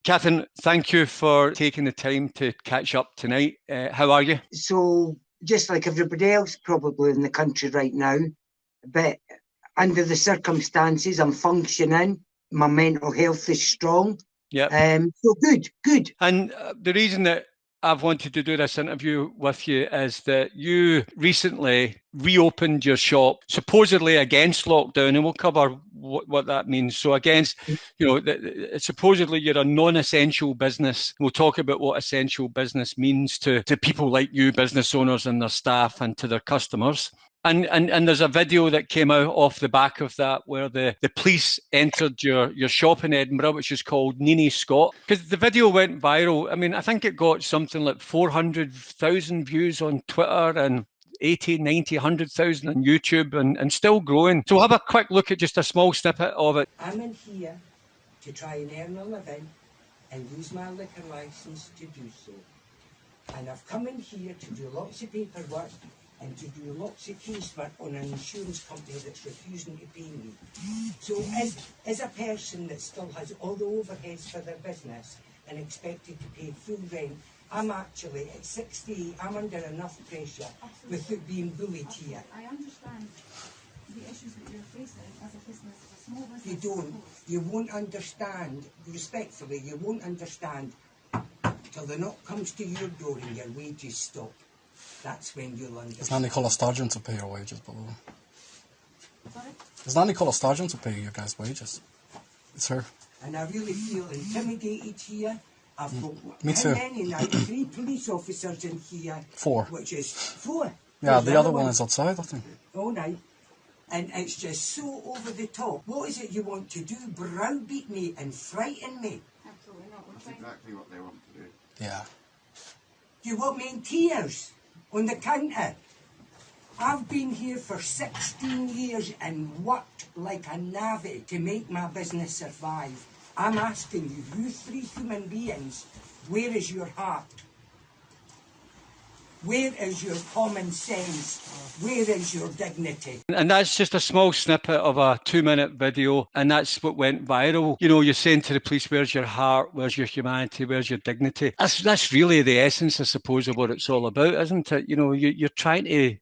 Catherine, thank you for taking the time to catch up tonight. How are you? So, just like everybody else probably in the country right now, but under the circumstances, I'm functioning. My mental health is strong. Yeah. So good. And the reason that I've wanted to do this interview with you is that you recently reopened your shop, supposedly against lockdown, and we'll cover what that means. So against, supposedly you're a non-essential business. We'll talk about what essential business means to people like you, business owners and their staff, and to their customers. And there's a video that came out off the back of that where the police entered your shop in Edinburgh, which is called Neanie Scott. Because the video went viral. I mean, I think it got something like 400,000 views on Twitter and 80, 90, 100,000 on YouTube and still growing. So we'll have a quick look at just a small snippet of it. I'm in here to try and earn a living and use my liquor licence to do so. And I've come in here to do lots of paperwork and to do lots of casework on an insurance company that's refusing to pay me. So as a person that still has all the overheads for their business and expected to pay full rent, I'm actually, at 68, I'm under enough pressure without being bullied here. I understand the issues that you're facing as a business, as a small business. You don't. You won't understand, respectfully, you won't understand till the knock comes to your door and your wages stop. That's when you'll understand. Is not Nicola Sturgeon to pay your wages, by the way? Sorry? Is not Nicola Sturgeon to pay your guys' wages? It's her. And I really feel intimidated here. I've got Me too. many now, 3 police officers in here. 4. Which is 4. Yeah, There's the other one is outside, I think. All right. And it's just so over the top. What is it you want to do? Browbeat me and frighten me? Absolutely not. That's exactly what they want to do. Yeah. You want me in tears on the counter? I've been here for 16 years and worked like a navvy to make my business survive. I'm asking you 3 human beings, where is your heart? Where is your common sense? Where is your dignity? And that's just a small snippet of a 2-minute video, and that's what went viral. You know, you're saying to the police, where's your heart? Where's your humanity? Where's your dignity? That's really the essence, I suppose, of what it's all about, isn't it? You know, you're trying to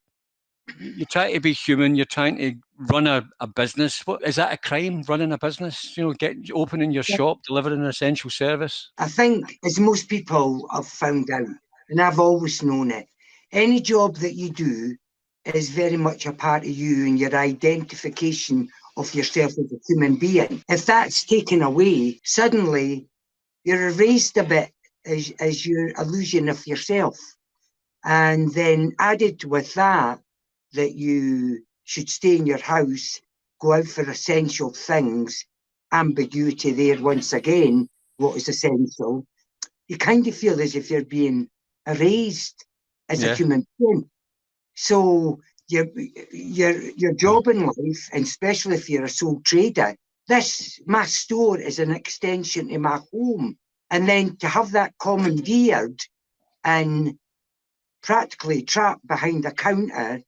be human. You're trying to run a business. What is that, a crime, running a business? You know, opening your shop, delivering an essential service. I think, as most people have found out, and I've always known it, any job that you do is very much a part of you and your identification of yourself as a human being. If that's taken away, suddenly you're erased a bit as your illusion of yourself. And then added with that you should stay in your house, go out for essential things, ambiguity there once again, what is essential, you kind of feel as if you're being erased as a human being. So your job in life, and especially if you're a sole trader, my store is an extension to my home. And then to have that commandeered and practically trapped behind a counter.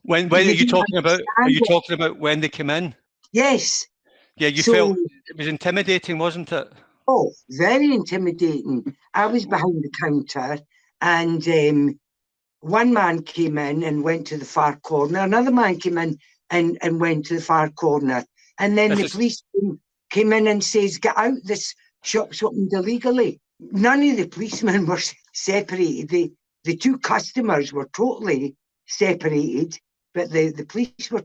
When are you talking about? Are you talking about when they came in? Yes. Yeah, you felt it was intimidating, wasn't it? Oh, very intimidating. I was behind the counter, and one man came in and went to the far corner. Another man came in and went to the far corner. And then the police came in and says, get out, this shop's opened illegally. None of the policemen were separated. The 2 customers were totally separated, but the police were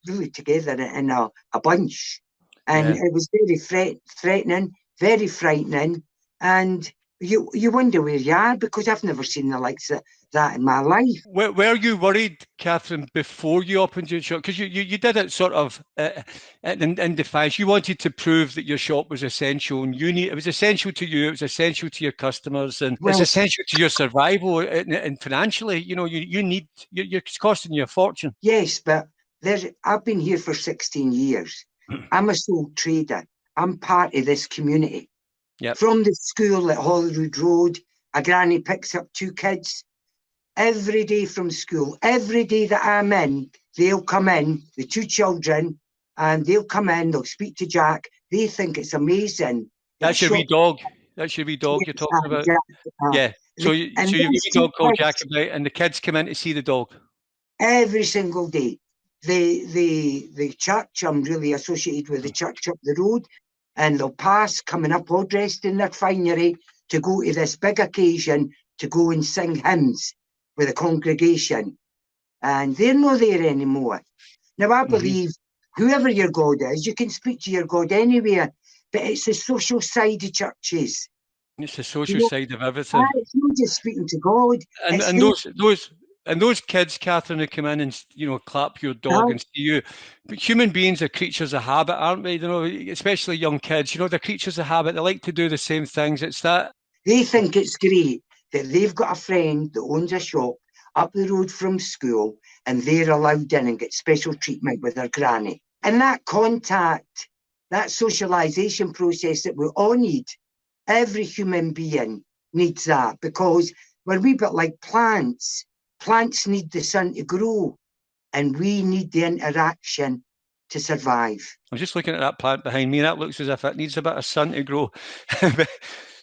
really together in a bunch. And it was very threatening, very frightening. And you wonder where you are, because I've never seen the likes of that in my life. Were you worried, Catherine, before you opened your shop? Because you did it sort of in defiance. You wanted to prove that your shop was essential, and it was essential to you, it was essential to your customers, and it's essential to your survival and financially. You know, you're costing you a fortune. Yes, but I've been here for 16 years. I'm a sole trader. I'm part of this community. Yep. From the school at Holyrood Road, a granny picks up 2 kids. Every day from school, every day that I'm in, they'll come in, the 2 children, and they'll come in, they'll speak to Jack. They think it's amazing. That's your wee dog. That's your wee dog you're talking about? Jack, Yeah. So and you've a those wee two dog called kids, Jacobite, and the kids come in to see the dog. every single day. The church, I'm really associated with the church up the road, and they'll pass coming up all dressed in their finery to go to this big occasion to go and sing hymns with the congregation. And they're not there anymore. Now, I believe whoever your God is, you can speak to your God anywhere, but it's the social side of churches. It's the social side of everything. It's not just speaking to God. And those kids, Catherine, who come in and clap your dog and see you. But human beings are creatures of habit, aren't we? Especially young kids. They're creatures of habit. They like to do the same things. It's that They think it's great that they've got a friend that owns a shop up the road from school, and they're allowed in and get special treatment with their granny. And that contact, that socialisation process that we all need, every human being needs that, because we're a wee bit like plants. Plants need the sun to grow, and we need the interaction to survive. I'm just looking at that plant behind me. That looks as if it needs a bit of sun to grow.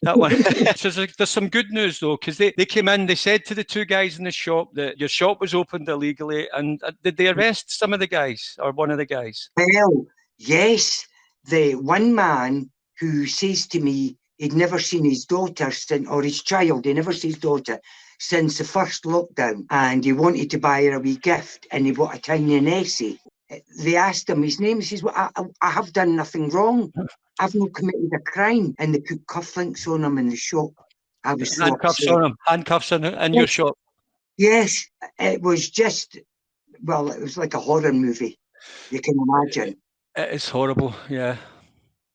That one. So there's some good news though, because they came in. They said to the two guys in the shop that your shop was opened illegally, and did they arrest some of the guys or one of the guys? Well, yes. The one man who says to me he'd never seen his daughter or his child. He never sees his daughter since the first lockdown, and he wanted to buy her a wee gift, and he bought a tiny Nessie. They asked him his name. He says, "Well, I have done nothing wrong. I've not committed a crime." And they put cufflinks on him in the shop. I was so handcuffs upset. on him. Handcuffs in your shop. Yes, it was just, well, it was like a horror movie. You can imagine. It is horrible. Yeah.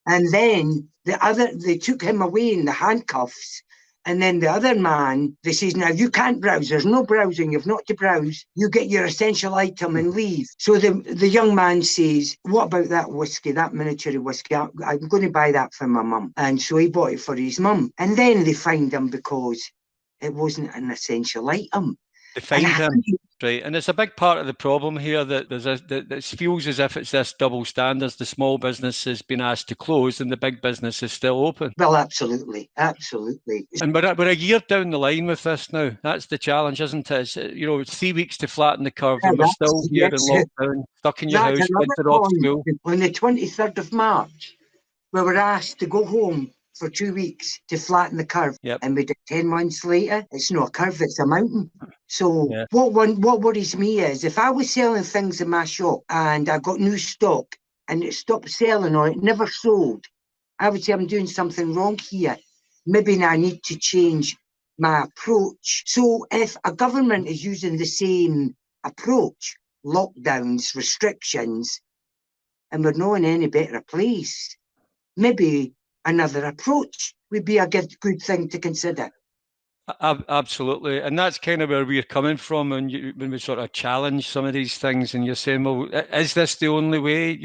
And then they took him away in the handcuffs. And then the other man, they says, "Now you can't browse. There's no browsing. You've not to browse. You get your essential item and leave." So the young man says, "What about that whiskey, that miniature whiskey? I'm going to buy that for my mum." And so he bought it for his mum. And then they fined him because it wasn't an essential item. They fined him. Right, and it's a big part of the problem here that it feels as if it's this double standards. The small business has been asked to close, and the big business is still open. Well, absolutely. And we're a year down the line with this now. That's the challenge, isn't it? It's 3 weeks to flatten the curve, and we're still here in lockdown, stuck in your house, kids are off school. On the 23rd of March, we were asked to go home for 2 weeks to flatten the curve. Yep. And we did 10 months later. It's not a curve, it's a mountain. So what worries me is if I was selling things in my shop and I got new stock and it stopped selling or it never sold, I would say I'm doing something wrong here. Maybe I need to change my approach. So if a government is using the same approach, lockdowns, restrictions, and we're not in any better place, maybe another approach would be a good thing to consider. Absolutely, and that's kind of where we're coming from when we sort of challenge some of these things, and you're saying, well, is this the only way?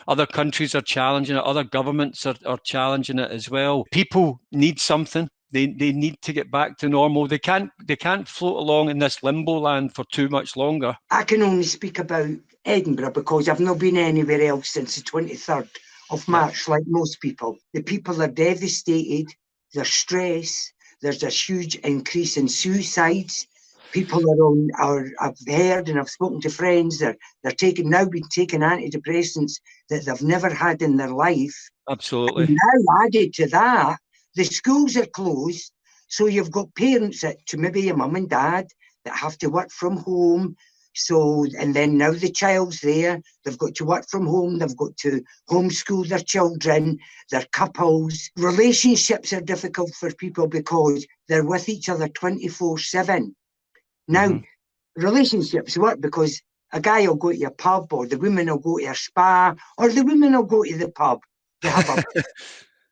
Other countries are challenging it, other governments are challenging it as well. People need something. They need to get back to normal. They can't float along in this limbo land for too much longer. I can only speak about Edinburgh because I've not been anywhere else since the 23rd of March, like most people. The people are devastated, they're stressed, there's this huge increase in suicides. People I've heard and I've spoken to friends, they're now been taking antidepressants that they've never had in their life. Absolutely. And now added to that, the schools are closed, so you've got parents to maybe your mum and dad that have to work from home. So, and then now the child's there, they've got to work from home, they've got to homeschool their children, their couples. Relationships are difficult for people because they're with each other 24/7. Now, relationships work because a guy will go to your pub, or the woman will go to your spa, or the women will go to the pub. They have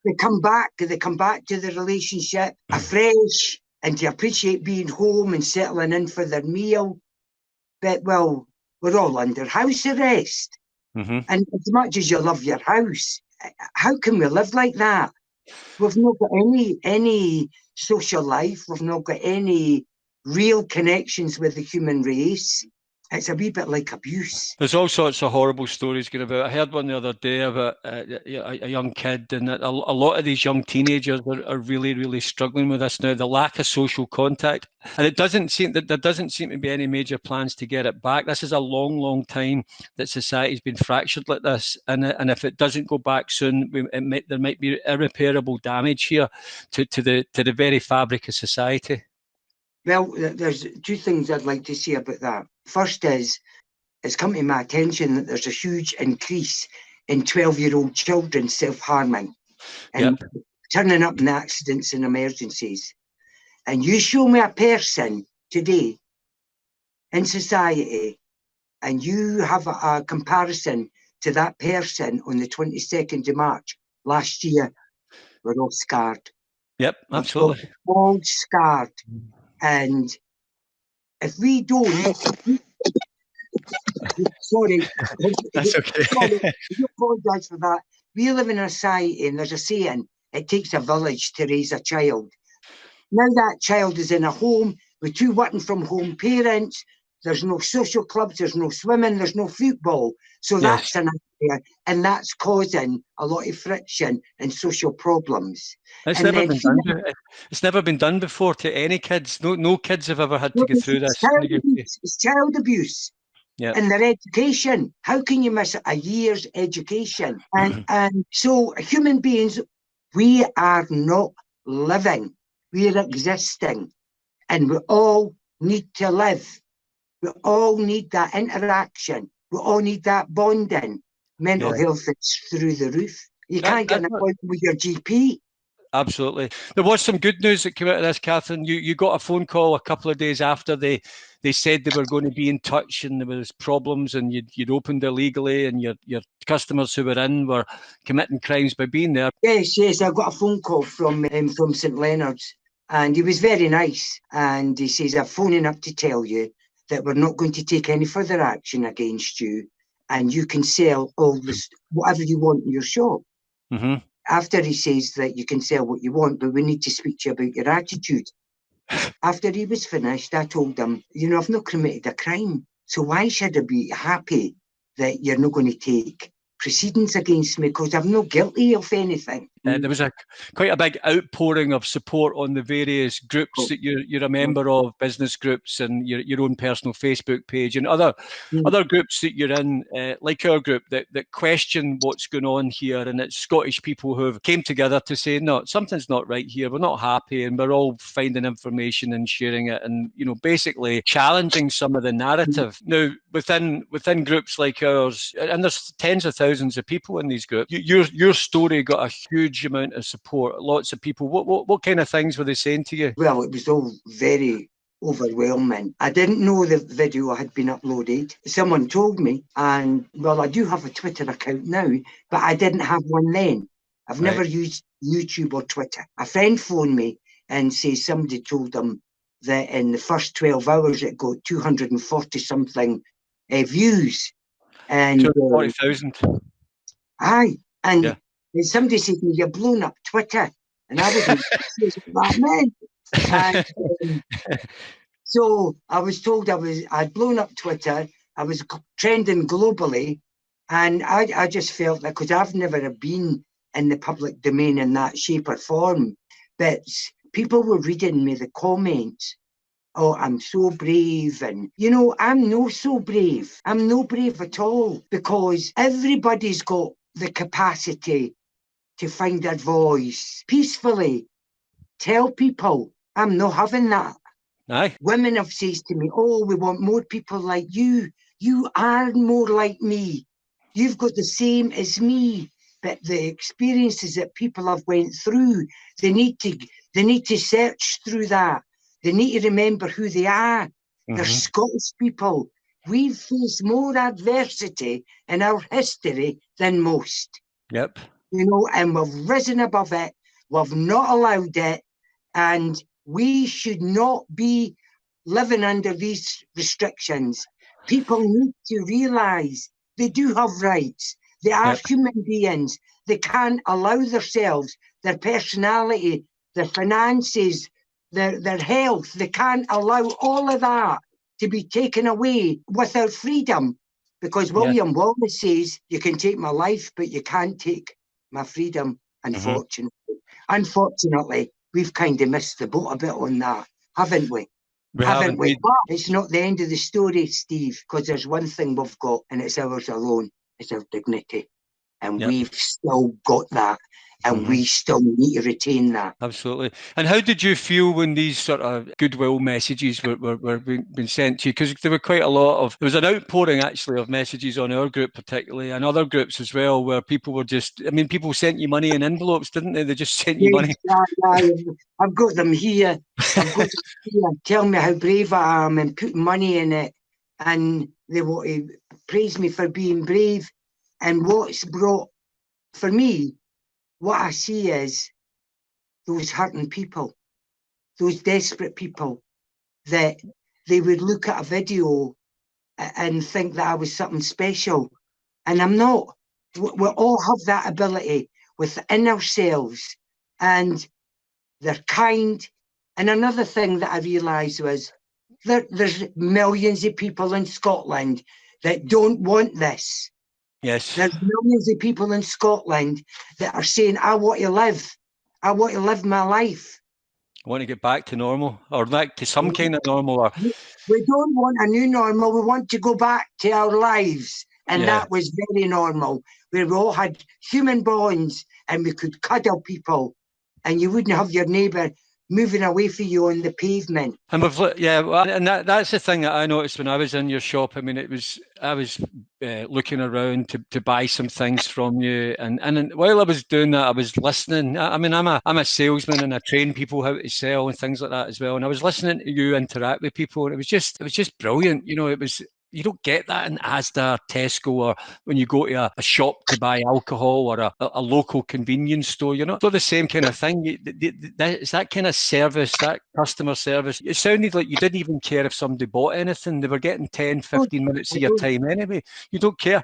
they come back to the relationship afresh and to appreciate being home and settling in for their meal. But, well, we're all under house arrest. And as much as you love your house, how can we live like that? We've not got any social life. We've not got any real connections with the human race. It's a wee bit like abuse. There's all sorts of horrible stories going about. I heard one the other day about a young kid, and a lot of these young teenagers are really, really struggling with this now. The lack of social contact, and it doesn't seem that there doesn't seem to be any major plans to get it back. This is a long, long time that society's been fractured like this, and if it doesn't go back soon, there might be irreparable damage here to the very fabric of society. Well, there's two things I'd like to say about that. First is, it's come to my attention that there's a huge increase in 12-year-old children self-harming and turning up in accidents and emergencies. And you show me a person today in society and you have a comparison to that person on the 22nd of March last year, we're all scarred. Yep, absolutely. We're all scarred. And if we don't, sorry, that's okay. Sorry, I apologise for that. We live in a society, and there's a saying: it takes a village to raise a child. Now that child is in a home with two working from home parents. There's no social clubs, there's no swimming, there's no football. So that's an idea, and that's causing a lot of friction and social problems. It's never been done before to any kids. No kids have ever had to go through this. It's child abuse. Yeah. And their education. How can you miss a year's education? And so human beings, we are not living. We are existing. And we all need to live. We all need that interaction. We all need that bonding. Mental health is through the roof. You can't get an appointment with your GP. Absolutely. There was some good news that came out of this, Catherine. You got a phone call a couple of days after they said they were going to be in touch and there was problems and you'd opened illegally and your customers who were in were committing crimes by being there. Yes. I got a phone call from St Leonard's and he was very nice. And he says, I'm phoning up to tell you that we're not going to take any further action against you and you can sell all this, whatever you want in your shop. Mm-hmm. After he says that you can sell what you want, but we need to speak to you about your attitude. After he was finished, I told him, I've not committed a crime. So why should I be happy that you're not going to take proceedings against me because I'm not guilty of anything? There was quite a big outpouring of support on the various groups that you're a member of, business groups and your own personal Facebook page and other groups that you're in, like our group, that question what's going on here. And it's Scottish people who have came together to say, no, something's not right here. We're not happy. And we're all finding information and sharing it and, basically challenging some of the narrative. Now, within groups like ours, and there's tens of thousands of people in these groups, your story got a huge amount of support. Lots of people. What kind of things were they saying to you? Well, it was all very overwhelming. I didn't know the video had been uploaded. Someone told me, and well, I do have a Twitter account now, but I didn't have one then. I've never used YouTube or Twitter. A friend phoned me and says somebody told them that in the first 12 hours it got 240 something views. And 240,000. Aye. And somebody said to me, you're blowing up Twitter. And I wasn't sure what that meant. So I was told I'd blown up Twitter. I was trending globally. And I just felt that because I've never been in the public domain in that shape or form, but people were reading me the comments. Oh, I'm so brave. And, I'm not so brave. I'm not brave at all because everybody's got the capacity to find their voice peacefully. Tell people, I'm not having that. Aye. Women have said to me, oh, we want more people like you. You are more like me. You've got the same as me. But the experiences that people have went through, they need to search through that. They need to remember who they are. Mm-hmm. They're Scottish people. We've faced more adversity in our history than most. Yep. And we've risen above it. We've not allowed it. And we should not be living under these restrictions. People need to realise they do have rights. They are human beings. They can't allow themselves, their personality, their finances, their health. They can't allow all of that to be taken away without freedom. Because William Wallace says, you can take my life, but you can't take my freedom, unfortunately. Unfortunately, we've kind of missed the boat a bit on that, haven't we? Haven't we? But it's not the end of the story, Steve, because there's one thing we've got, and it's ours alone. It's our dignity. And we've still got that. And we still need to retain that. Absolutely. And how did you feel when these sort of goodwill messages were being sent to you? Because there were quite a lot of, there was an outpouring actually of messages on our group particularly, and other groups as well, where people were just, I mean, people sent you money in envelopes, didn't they? They just sent you money. I've got them here. I've got them here. Tell me how brave I am and put money in it. And they want to praise me for being brave. And what's brought, for me, what I see is those hurting people, those desperate people, that they would look at a video and think that I was something special. And I'm not. We all have that ability within ourselves, and they're kind. And another thing that I realised was there's millions of people in Scotland that don't want this. Yes. There's millions of people in Scotland that are saying, I want to live. I want to live my life. I want to get back to normal, or back to some kind of normal. Or we don't want a new normal. We want to go back to our lives. And that was very normal, where we all had human bonds and we could cuddle people and you wouldn't have your neighbour moving away from you on the pavement. And and that's the thing that I noticed when I was in your shop. I mean, I was looking around to buy some things from you, and while I was doing that, I was listening. I mean, I'm a salesman and I train people how to sell and things like that as well. And I was listening to you interact with people, and it was just brilliant. You know, you don't get that in Asda, Tesco, or when you go to a shop to buy alcohol, or a local convenience store. You're not the same kind of thing. It's that kind of service, that customer service. It sounded like you didn't even care if somebody bought anything. They were getting 10, 15 minutes of your time anyway. You don't care.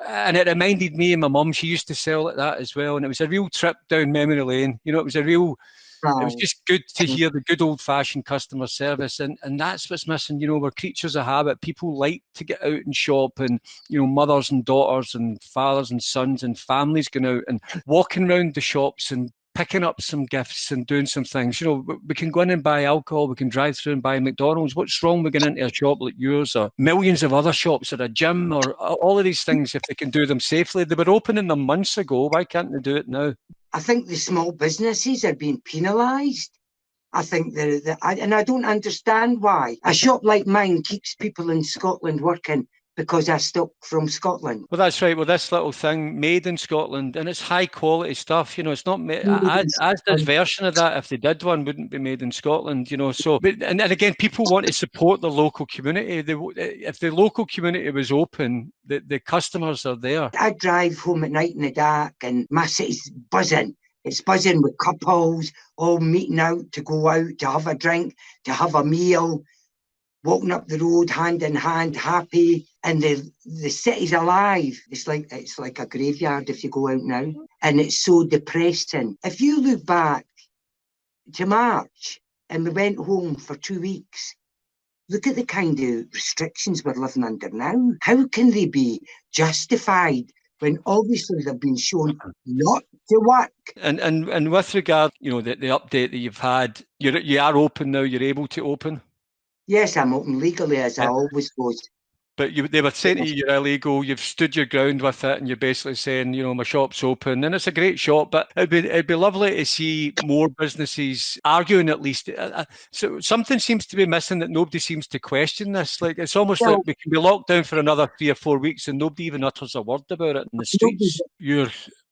And it reminded me of my mum. She used to sell like that as well. And it was a real trip down memory lane. You know, it was just good to hear the good old-fashioned customer service, and that's what's missing. You know, we're creatures of habit. People like to get out and shop, and you know, mothers and daughters and fathers and sons and families going out and walking around the shops and picking up some gifts and doing some things. You know, we can go in and buy alcohol, we can drive through and buy McDonald's. What's wrong with going into a shop like yours, or millions of other shops, or a gym, or all of these things? If they can do them safely, they were opening them months ago. Why can't they do it now? I think the small businesses are being penalised. I think and I don't understand why. A shop like mine keeps people in Scotland working because I stock from Scotland. Well, that's right. Well, this little thing made in Scotland, and it's high quality stuff. You know, it's not Asda's version of that, if they did one, wouldn't be made in Scotland. You know, so and again, people want to support the local community. If the local community was open, the customers are there. I drive home at night in the dark, and my city's buzzing. It's buzzing with couples all meeting out to go out to have a drink, to have a meal, walking up the road hand in hand, happy, and the city's alive. It's like a graveyard if you go out now, and it's so depressing. If you look back to March and we went home for 2 weeks, look at the kind of restrictions we're living under now. How can they be justified when obviously they've been shown not to work? And with regard, you know, the update that you've had, you are open now. You're able to open. Yes, I'm open legally, as I always was. But they were saying to you you're illegal. You've stood your ground with it, and you're basically saying, you know, my shop's open, and it's a great shop. But it'd be lovely to see more businesses arguing at least. So something seems to be missing, that nobody seems to question this. Like, it's almost like we can be locked down for another 3 or 4 weeks, and nobody even utters a word about it in the streets. You're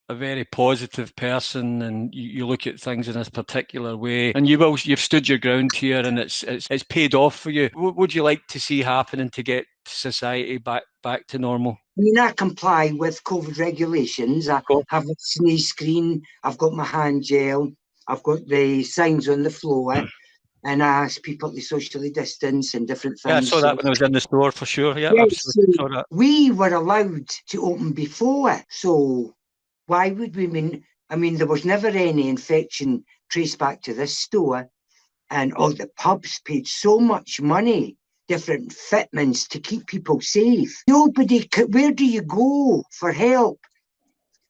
a very positive person, and you look at things in this particular way, and you've stood your ground here, and it's paid off for you. What would you like to see happening to get society back to normal? I mean, I comply with COVID regulations. I have a sneeze screen, I've got my hand gel, I've got the signs on the floor, and I ask people to socially distance and different things. Yeah, I saw that when I was in the store, for sure. Yeah, yes, absolutely saw that. We were allowed to open before, so why would we there was never any infection traced back to this store, and all the pubs paid so much money different fitments to keep people safe. Nobody could, where do you go for help?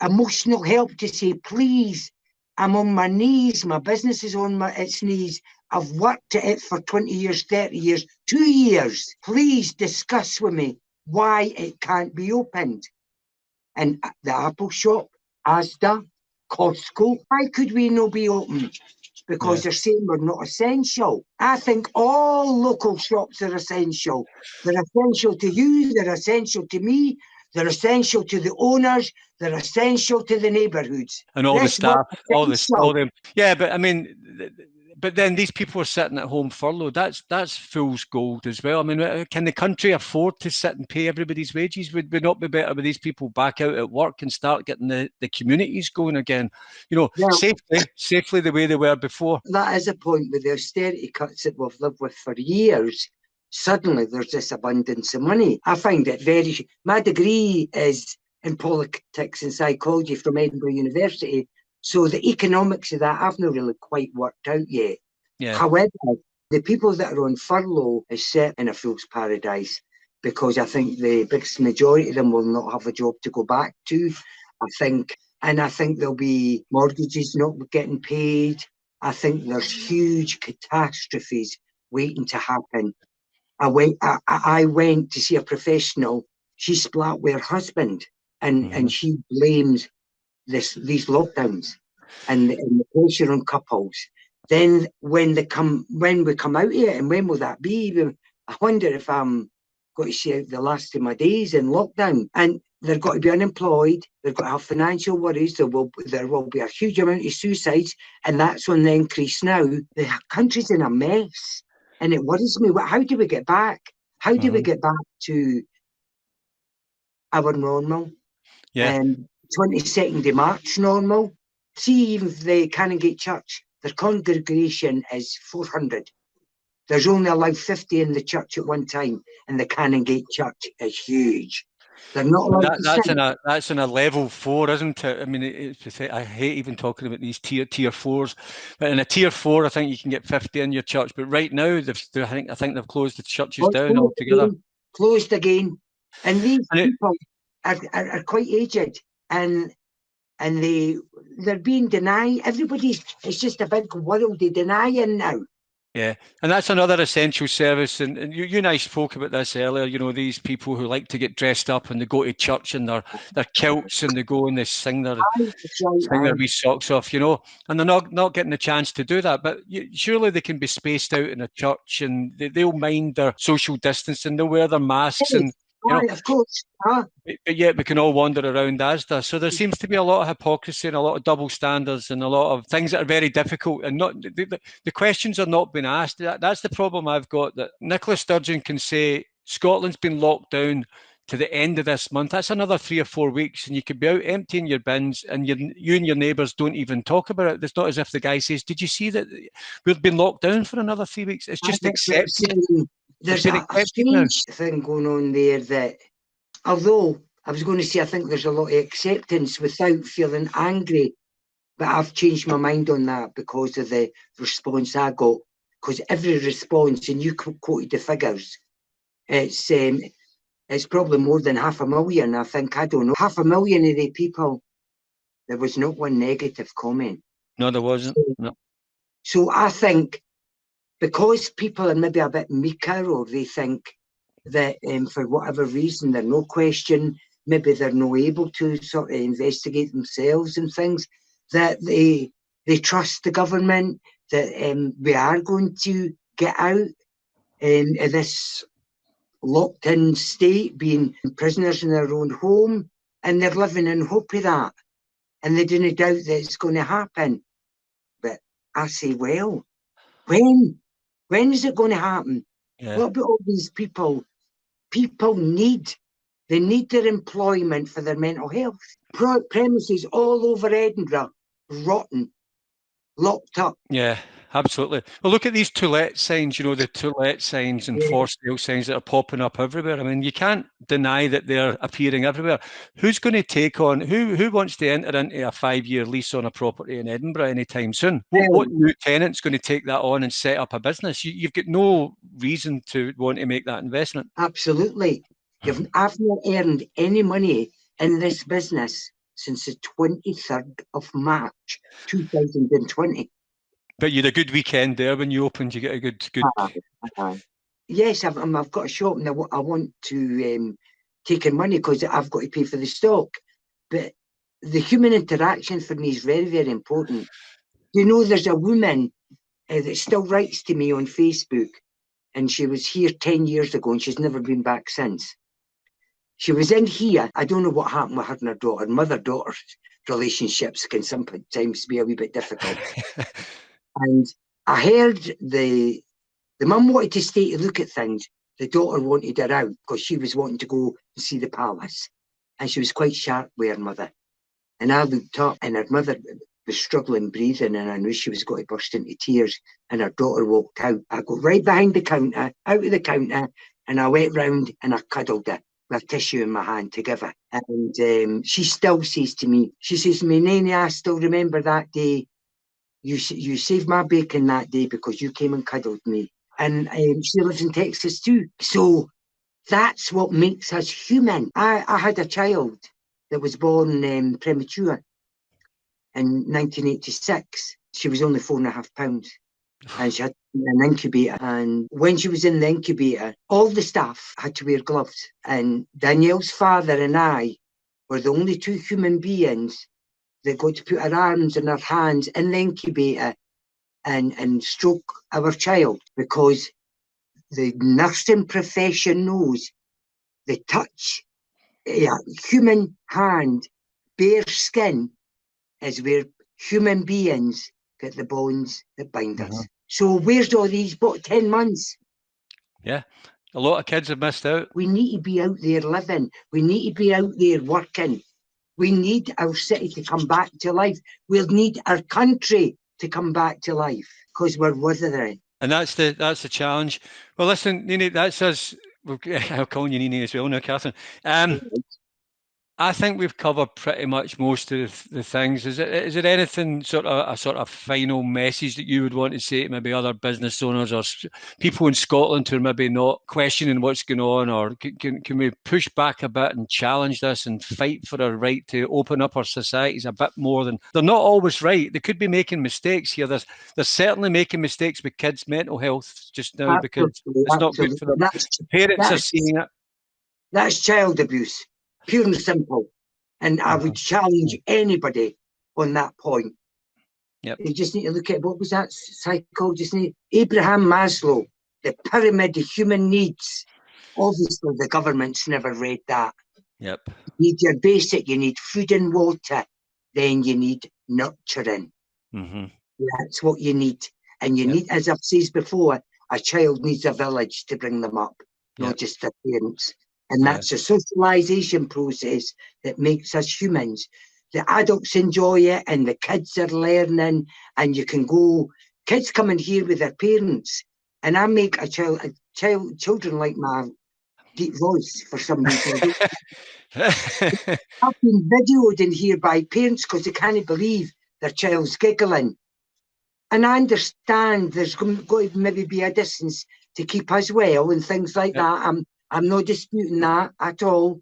Emotional help to say, please, I'm on my knees, my business is on its knees. I've worked at it for 20 years, 30 years, 2 years. Please discuss with me why it can't be opened. And the Apple shop, Asda, Costco, why could we not be open? Because they're saying we're not essential. I think all local shops are essential. They're essential to you, they're essential to me, they're essential to the owners, they're essential to the neighbourhoods. And all the staff, all the yeah, but I mean, but then these people are sitting at home furloughed. That's fool's gold as well. I mean, can the country afford to sit and pay everybody's wages? Would we not be better with these people back out at work and start getting the communities going again? You know, safely the way they were before. That is a point with the austerity cuts that we've lived with for years. Suddenly there's this abundance of money. I find it my degree is in politics and psychology from Edinburgh University. So the economics of that I've not really quite worked out yet. Yeah. However, the people that are on furlough is set in a fool's paradise, because I think the biggest majority of them will not have a job to go back to. I think there'll be mortgages not getting paid. I think there's huge catastrophes waiting to happen. I went to see a professional. She split with her husband, and she blames these lockdowns and the pressure on couples. Then when we come out of it, and when will that be? I wonder if I'm going to see out the last of my days in lockdown. And they're going to be unemployed, they've got to have financial worries, there will be a huge amount of suicides, and that's on the increase now. The country's in a mess, and it worries me. How do we get back? How do we get back to our normal? Yeah. 22nd of March normal. See, even the Canongate Church, their congregation is 400. There's only allowed 50 in the church at one time, and the Canongate Church is huge. They're not allowed that's in a level 4, isn't it? I mean, I hate even talking about these tier 4s, but in a tier 4, I think you can get 50 in your church. But right now, I think they've closed the churches down altogether. Closed again, and these people are quite aged, and they're being denied. It's just a big world of denying now. Yeah, and that's another essential service. And you and I spoke about this earlier. You know, these people who like to get dressed up and they go to church in their kilts and they go and they sing their wee socks off. You know, and they're not getting the chance to do that. But surely they can be spaced out in a church, and they'll mind their social distance and they'll wear their masks and. You know, of course. But yet we can all wander around Asda. So there seems to be a lot of hypocrisy and a lot of double standards and a lot of things that are very difficult. And not the questions are not being asked. That's the problem I've got. That Nicola Sturgeon can say Scotland's been locked down to the end of this month. That's another 3 or 4 weeks, and you could be out emptying your bins, and you and your neighbours don't even talk about it. It's not as if the guy says, "Did you see that we've been locked down for another 3 weeks?" It's just accepted. There's a strange thing going on there that, although I was going to say I think there's a lot of acceptance without feeling angry, but I've changed my mind on that because of the response I got. Because every response, and you quoted the figures, it's probably more than 500,000. I think, I don't know, 500,000 of the people, there was not one negative comment. No, there wasn't. No. So I think, because people are maybe a bit meeker, or they think that for whatever reason they're no question, maybe they're not able to sort of investigate themselves and things, that they trust the government, that we are going to get out of this locked in state, being prisoners in their own home, and they're living in hope of that, and they didn't doubt that it's going to happen. But I say, well, when is it going to happen? Yeah. What about all these people? People need their employment for their mental health. Premises all over Edinburgh, rotten, locked up. Yeah, Absolutely. Well, look at these to let signs, you know, the to let signs and for sale signs that are popping up everywhere. I mean, you can't deny that they're appearing everywhere. Who's going to take on, who wants to enter into a 5-year lease on a property in Edinburgh anytime soon? What new tenant's going to take that on and set up a business? You've got no reason to want to make that investment. Absolutely. I've not earned any money in this business since the 23rd of March 2020. But you had a good weekend there when you opened. You get a good. Yes, I've got a shop and I want to take in money because I've got to pay for the stock. But the human interaction for me is very, very important. You know, there's a woman that still writes to me on Facebook, and she was here 10 years ago and she's never been back since. She was in here. I don't know what happened with her and her daughter. Mother-daughter relationships can sometimes be a wee bit difficult. And I heard the mum wanted to stay to look at things. The daughter wanted her out because she was wanting to go and see the palace. And she was quite sharp with her mother. And I looked up and her mother was struggling breathing and I knew she was going to burst into tears. And her daughter walked out. I got right behind the counter, out of the counter, and I went round and I cuddled her with a tissue in my hand to give her. And she still says to me, Neanie, I still remember that day. You saved my bacon that day because you came and cuddled me. And she lives in Texas too. So that's what makes us human. I had a child that was born premature in 1986. She was only 4.5 pounds. And she had an incubator. And when she was in the incubator, all the staff had to wear gloves. And Danielle's father and I were the only 2 human beings that got to put our arms and our hands in the incubator and stroke our child, because the nursing profession knows the touch, human hand, bare skin is where human beings get the bonds that bind us. So where's all these 10 months? Yeah, a lot of kids have missed out. We need to be out there living. We need to be out there working. We need our city to come back to life. We'll need our country to come back to life because we're withering. And that's the challenge. Well, listen, Neanie, that's us. I'll call you Neanie as well now, Catherine. I think we've covered pretty much most of the things. Is there anything sort of final message that you would want to say to maybe other business owners or people in Scotland who are maybe not questioning what's going on, or can we push back a bit and challenge this and fight for our right to open up our societies a bit more than they're not always right. They could be making mistakes here. They're certainly making mistakes with kids' mental health just now because it's not good for them. Parents are seeing it. That's child abuse. Pure and simple. And I would challenge anybody on that point. Yep. You just need to look at, what was that psychologist name? Abraham Maslow, the pyramid of human needs. Obviously, the government's never read that. Yep. You need your basic, you need food and water, then you need nurturing. That's what you need. And you need, as I've said before, a child needs a village to bring them up, not just their parents. And that's a socialisation process that makes us humans. The adults enjoy it and the kids are learning, and you can go, kids come in here with their parents, and I make children like my deep voice for some reason. I've been videoed in here by parents because they can't believe their child's giggling. And I understand there's going to maybe be a distance to keep us well and things like that. I'm not disputing that at all.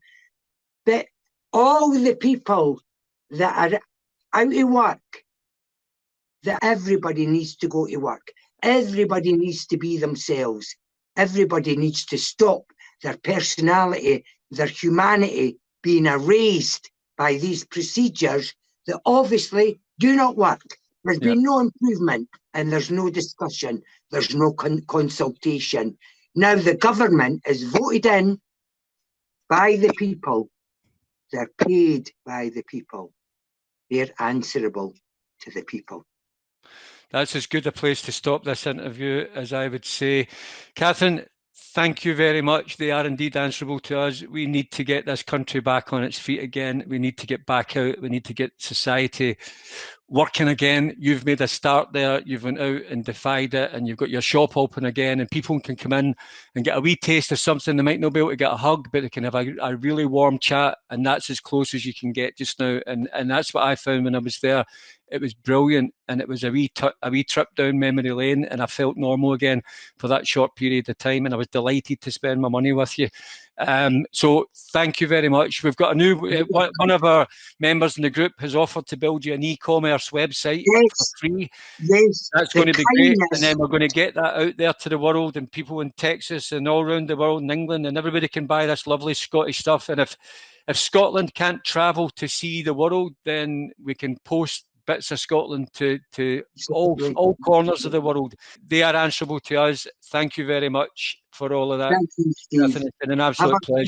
But all the people that are out of work, that everybody needs to go to work. Everybody needs to be themselves. Everybody needs to stop their personality, their humanity being erased by these procedures that obviously do not work. There's been no improvement and there's no discussion. There's no consultation. Now the government is voted in by the people. They're paid by the people. They're answerable to the people. That's as good a place to stop this interview as I would say. Catherine, thank you very much. They are indeed answerable to us. We need to get this country back on its feet again. We need to get back out. We need to get society working again. You've made a start there. You've went out and defied it, and you've got your shop open again, and people can come in and get a wee taste of something. They might not be able to get a hug, but they can have a really warm chat, and that's as close as you can get just now. And that's what I found when I was there. It was brilliant, and it was a wee trip down memory lane, and I felt normal again for that short period of time, and I was delighted to spend my money with you. So thank you very much. We've got a new one of our members in the group has offered to build you an e-commerce website for free. Yes, that's going to be great, and then we're going to get that out there to the world, and people in Texas and all around the world, in England, and everybody can buy this lovely Scottish stuff. And if Scotland can't travel to see the world, then we can post bits of Scotland to all corners of the world. They are answerable to us. Thank you very much for all of that. Thank you, Steve. It's been an absolute pleasure.